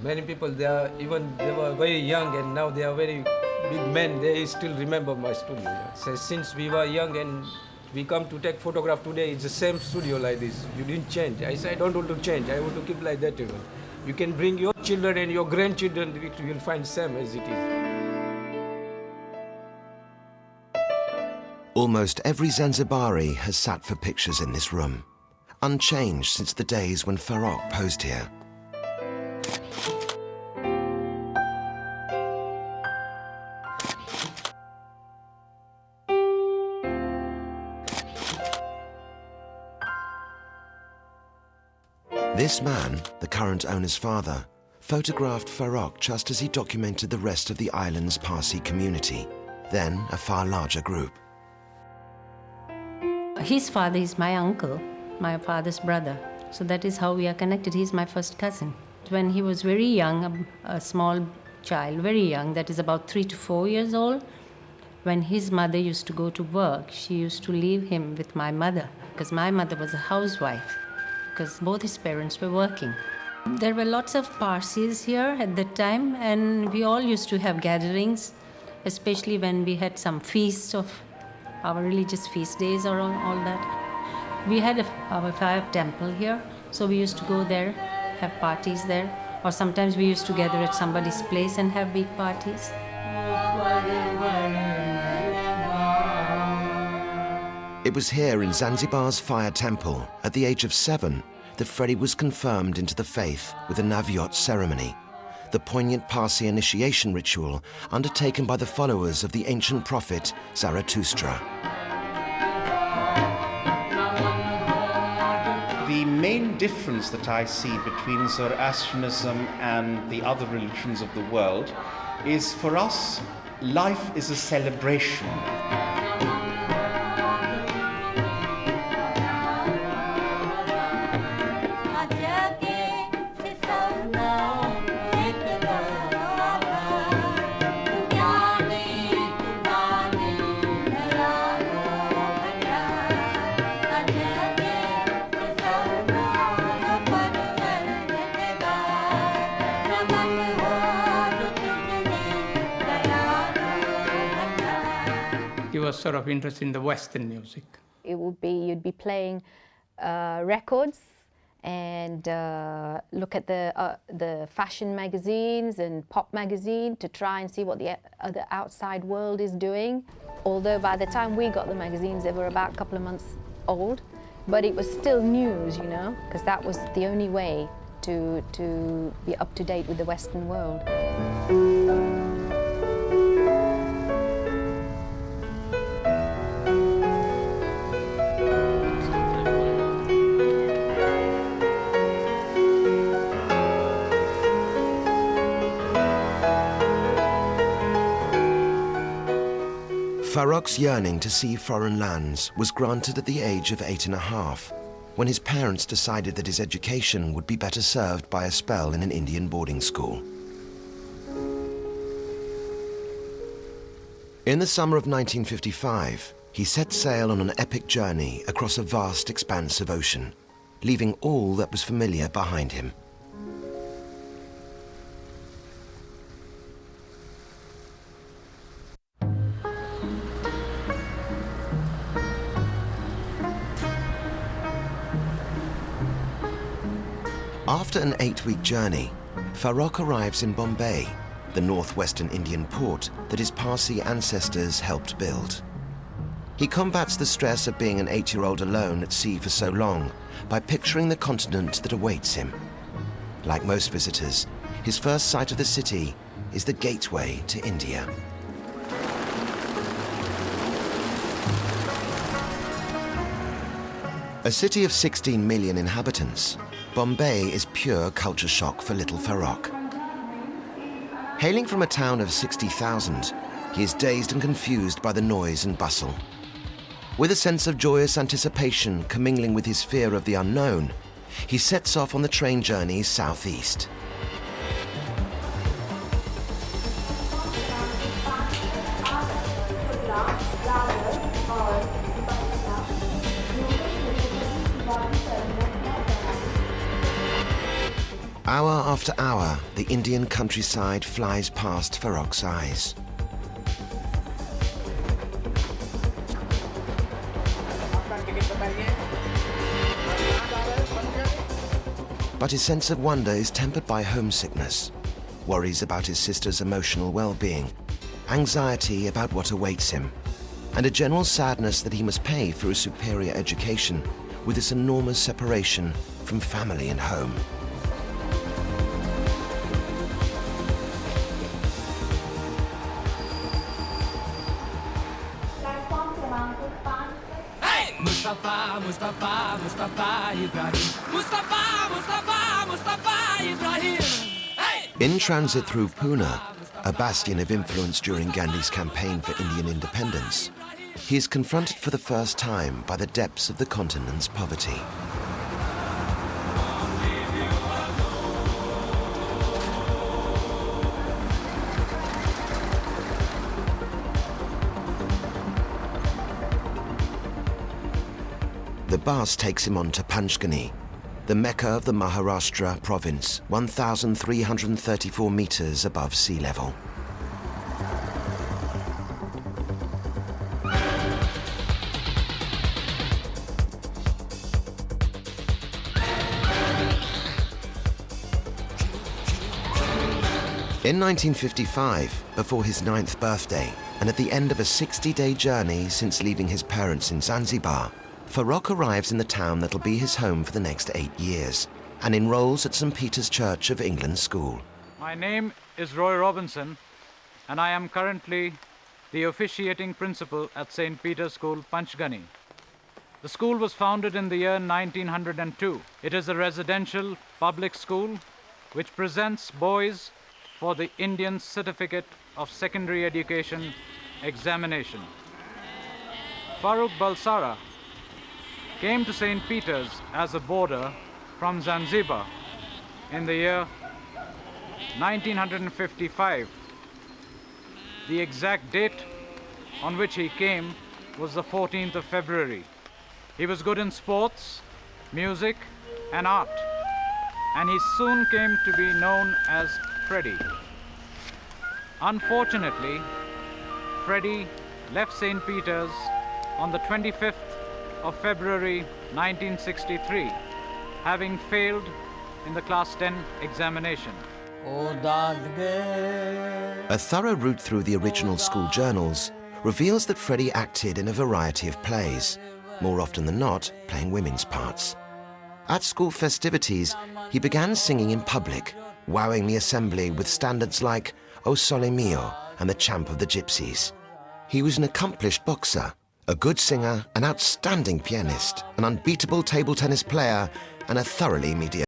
Many people, they were very young and now they are very big men. They still remember my studio. Yeah. So since we were young and we come to take photograph today, it's the same studio like this. You didn't change. I said, I don't want to change. I want to keep like that even. You can bring your children and your grandchildren, you will find same as it is. Almost every Zanzibari has sat for pictures in this room, unchanged since the days when Farrokh posed here. This man, the current owner's father, photographed Farrokh just as he documented the rest of the island's Parsi community, then a far larger group. His father is my uncle, my father's brother. So that is how we are connected. He's my first cousin. When he was very young, a small child, very young, that is about 3 to 4 years old, when his mother used to go to work, she used to leave him with my mother, because my mother was a housewife, because both his parents were working. There were lots of Parsis here at that time, and we all used to have gatherings, especially when we had some feasts of our religious feast days or all that. We had our fire temple here, so we used to go there, have parties there, or sometimes we used to gather at somebody's place and have big parties. It was here in Zanzibar's fire temple, at the age of 7, that Freddie was confirmed into the faith with a Naviot ceremony, the poignant Parsi initiation ritual undertaken by the followers of the ancient prophet Zarathustra. The main difference that I see between Zoroastrianism and the other religions of the world is, for us, life is a celebration. He was sort of interested in the Western music. It would be, you'd be playing records and look at the fashion magazines and pop magazine to try and see what the outside world is doing. Although by the time we got the magazines, they were about a couple of months old, but it was still news, you know, because that was the only way to be up to date with the Western world. Farrokh's yearning to see foreign lands was granted at the age of 8.5, when his parents decided that his education would be better served by a spell in an Indian boarding school. In the summer of 1955, he set sail on an epic journey across a vast expanse of ocean, leaving all that was familiar behind him. After an 8-week journey, Farrokh arrives in Bombay, the northwestern Indian port that his Parsi ancestors helped build. He combats the stress of being an 8-year-old alone at sea for so long by picturing the continent that awaits him. Like most visitors, his first sight of the city is the gateway to India. A city of 16 million inhabitants, Bombay is pure culture shock for little Farrokh. Hailing from a town of 60,000, he is dazed and confused by the noise and bustle. With a sense of joyous anticipation commingling with his fear of the unknown, he sets off on the train journey southeast. Hour after hour, the Indian countryside flies past Farrukh's eyes. But his sense of wonder is tempered by homesickness, worries about his sister's emotional well-being, anxiety about what awaits him, and a general sadness that he must pay for a superior education with this enormous separation from family and home. Mustafa, Mustafa, Mustafa Ibrahim. Mustafa, Mustafa, Mustafa Ibrahim. In transit through Pune, a bastion of influence during Gandhi's campaign for Indian independence, he is confronted for the first time by the depths of the continent's poverty. The bus takes him on to Panchgani, the Mecca of the Maharashtra province, 1,334 meters above sea level. In 1955, before his 9th birthday, and at the end of a 60-day journey since leaving his parents in Zanzibar, Farrukh arrives in the town that'll be his home for the next 8 years and enrolls at St. Peter's Church of England School. My name is Roy Robinson, and I am currently the officiating principal at St. Peter's School, Panchgani. The school was founded in the year 1902. It is a residential public school which presents boys for the Indian Certificate of Secondary Education examination. Farrukh Balsara came to St. Peter's as a boarder from Zanzibar in the year 1955. The exact date on which he came was the 14th of February. He was good in sports, music, and art, and he soon came to be known as Freddie. Unfortunately, Freddie left St. Peter's on the 25th of February 1963, having failed in the Class 10 examination. A thorough route through the original school journals reveals that Freddie acted in a variety of plays, more often than not playing women's parts. At school festivities, he began singing in public, wowing the assembly with standards like O Sole Mio and The Champ of the Gypsies. He was an accomplished boxer, a good singer, an outstanding pianist, an unbeatable table tennis player, and a thoroughly mediocre